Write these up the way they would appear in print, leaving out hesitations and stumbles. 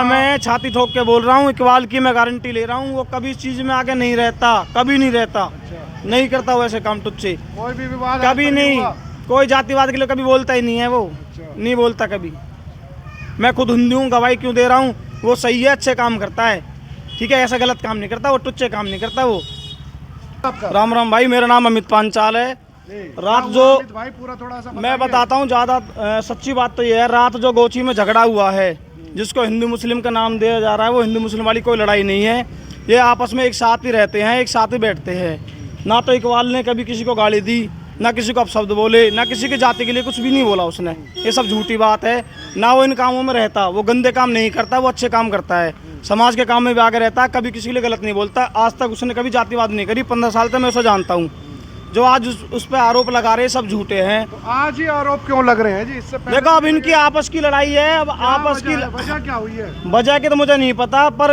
मैं छाती ठोक के बोल रहा हूँ, इकबाल की मैं गारंटी ले रहा हूँ, वो कभी इस चीज में आगे नहीं रहता, कभी नहीं रहता। नहीं करता वो ऐसे काम तुझसे, कोई भी विवाद कभी नहीं। कोई जातिवाद के लिए कभी बोलता ही नहीं है वो, नहीं बोलता कभी। मैं खुद हिंदू हूँ, गवाही क्यों दे रहा हूँ। वो सही है, अच्छे काम करता है, ठीक है, ऐसा गलत काम नहीं करता वो, टुच्चे काम नहीं करता वो। राम राम भाई, मेरा नाम अमित पांचाल है। रात जो भाई पूरा थोड़ा सा मैं बताता हूँ, ज़्यादा सच्ची बात तो ये है, रात जो गोची में झगड़ा हुआ है, जिसको हिंदू मुस्लिम का नाम दिया जा रहा है, वो हिंदू मुस्लिम वाली कोई लड़ाई नहीं है। ये आपस में एक साथ ही रहते हैं, एक साथ ही बैठते हैं। ना तो इकबाल ने कभी किसी को गाली दी, ना किसी को अपशब्द बोले, ना किसी की जाति के लिए कुछ भी नहीं बोला उसने। ये सब झूठी बात है। ना वो इन कामों में रहता, वो गंदे काम नहीं करता, वो अच्छे काम करता है, समाज के काम में भी आगे रहता है, कभी किसी के लिए गलत नहीं बोलता। आज तक उसने कभी जातिवाद नहीं करी। 15 साल तक मैं उसे जानता हूँ। जो आज उस पर आरोप लगा रहे हैं सब झूठे हैं। तो आज ही आरोप क्यों लग रहे हैं जी? इससे पहले देखो, अब इनकी आपस की लड़ाई है। अब आपस की वजह क्या हुई है? वजह की तो मुझे नहीं पता, पर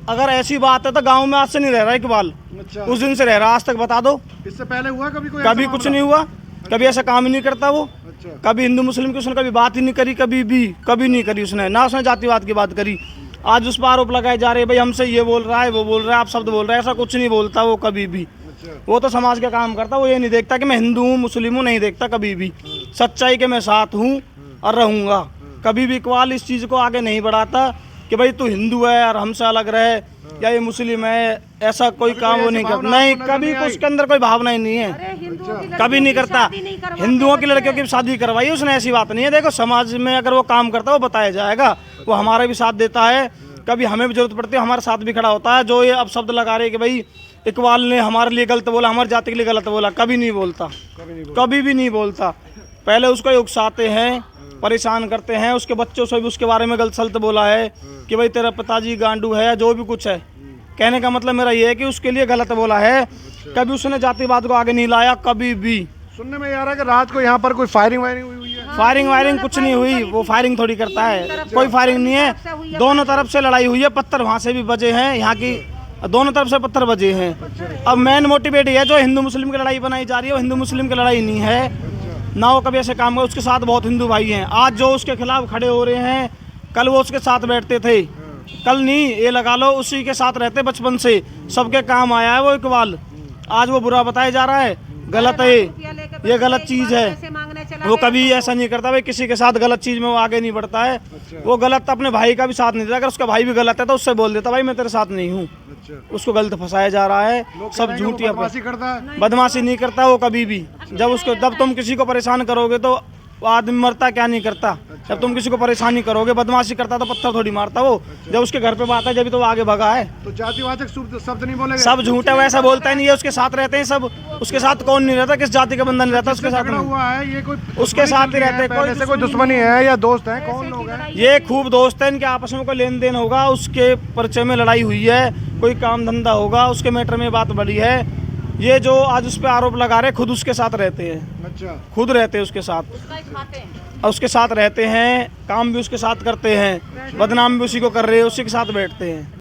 अगर ऐसी बात है तो गांव में आज से नहीं रह रहा इकबाल, अच्छा, उस दिन से रह रहा। आज तक बता दो, इससे पहले हुआ कभी कोई कभी ऐसा कुछ मामला? नहीं हुआ, कभी ऐसा काम ही नहीं करता वो। अच्छा, कभी हिंदू मुस्लिम की उसने कभी बात ही नहीं करी, कभी भी कभी नहीं करी उसने, ना उसने जातिवाद की बात करी। आज उस पर आरोप लगाए जा रहे हैं, भाई हमसे ये बोल रहा है, वो बोल रहा है, आप शब्द बोल रहे हैं, ऐसा कुछ नहीं बोलता वो कभी भी। अच्छा, वो तो समाज का काम करता, वो ये नहीं देखता कि मैं हिंदू हूँ मुस्लिम हूँ, नहीं देखता कभी भी। सच्चाई के मैं साथ हूँ और रहूँगा। कभी भी इकबाल इस चीज़ को आगे नहीं बढ़ाता कि भाई तू हिंदू है और हमसे अलग रहे, या ये मुस्लिम है, ऐसा कोई काम वो नहीं करता। नहीं, कभी उसके अंदर कोई भावना ही नहीं है, कभी नहीं करता। हिंदुओं की लड़कियों की शादी करवाई उसने, ऐसी बात नहीं है। देखो, समाज में अगर वो काम करता है वो बताया जाएगा। वो हमारा भी साथ देता है, कभी हमें भी जरूरत पड़ती है हमारे साथ भी खड़ा होता है। जो ये अब शब्द लगा रहे हैं कि भाई इकबाल ने हमारे लिए गलत बोला, हमारी जाति के लिए गलत बोला, कभी नहीं बोलता, कभी भी नहीं बोलता। पहले उसको उकसाते हैं, परेशान करते हैं, उसके बच्चों से भी उसके बारे में गलत सलत बोला है कि भाई तेरा पिताजी गांडू है, जो भी कुछ है। कहने का मतलब मेरा ये है कि उसके लिए गलत बोला है। कभी उसने जातिवाद को आगे नहीं लाया, कभी भी। सुनने में आ रहा है कि रात को यहाँ पर कोई फायरिंग वायरिंग हुई है। फायरिंग वायरिंग कुछ नहीं हुई, वो फायरिंग थोड़ी करता है, कोई फायरिंग नहीं है। दोनों तरफ से लड़ाई हुई है, पत्थर वहाँ से भी बजे हैं, यहाँ की दोनों तरफ से पत्थर बजे हैं। अब मेन मोटिवेट ये है, जो हिंदू मुस्लिम की लड़ाई बनाई जा रही है वो हिंदू मुस्लिम की लड़ाई नहीं है। ना वो कभी ऐसे काम करे। उसके साथ बहुत हिंदू भाई हैं, आज जो उसके खिलाफ खड़े हो रहे हैं, कल वो उसके साथ बैठते थे। कल नहीं, ये लगा लो उसी के साथ रहते बचपन से, सबके काम आया है वो इकबाल। आज वो बुरा बताया जा रहा है, गलत है ये गलत चीज़ है। वो कभी ऐसा नहीं करता भाई, किसी के साथ गलत चीज़ में वो आगे नहीं बढ़ता है। वो गलत अपने भाई का भी साथ नहीं देता। अगर उसका भाई भी गलत है तो उससे बोल देता भाई मैं तेरे साथ नहीं हूँ। उसको गलत फंसाया जा रहा है, सब झूठी बदमाशी करता है। बदमाशी नहीं करता वो कभी भी। जब तुम किसी को परेशान करोगे तो आदमी मरता क्या नहीं करता। जब तुम किसी को परेशानी करोगे, बदमाशी करता तो पत्थर थोड़ी मारता वो। जब उसके घर पे बात है जब तो वो आगे भगा है। तो जातिवाचक शब्द नहीं बोलेगा? सब झूठा, वैसा बोलता ही नहीं है। उसके साथ रहते हैं सब, उसके साथ कौन नहीं रहता, किस जाति का बंदा नहीं रहता उसके साथ में। हुआ है ये कोई उसके साथ ही रहते हैं। कोई दुश्मनी है या दोस्त है? कौन लोग हैं ये? खूब दोस्त है इनके, आपस में कोई लेन देन होगा, उसके परिचय में लड़ाई हुई है, कोई काम धंधा होगा, उसके मैटर में बात बढ़ी है। ये जो आज उस पर आरोप लगा रहे खुद उसके साथ रहते हैं। अच्छा, खुद रहते हैं उसके साथ, और उसके साथ रहते हैं, काम भी उसके साथ करते हैं, बदनाम भी उसी को कर रहे हैं, उसी के साथ बैठते हैं।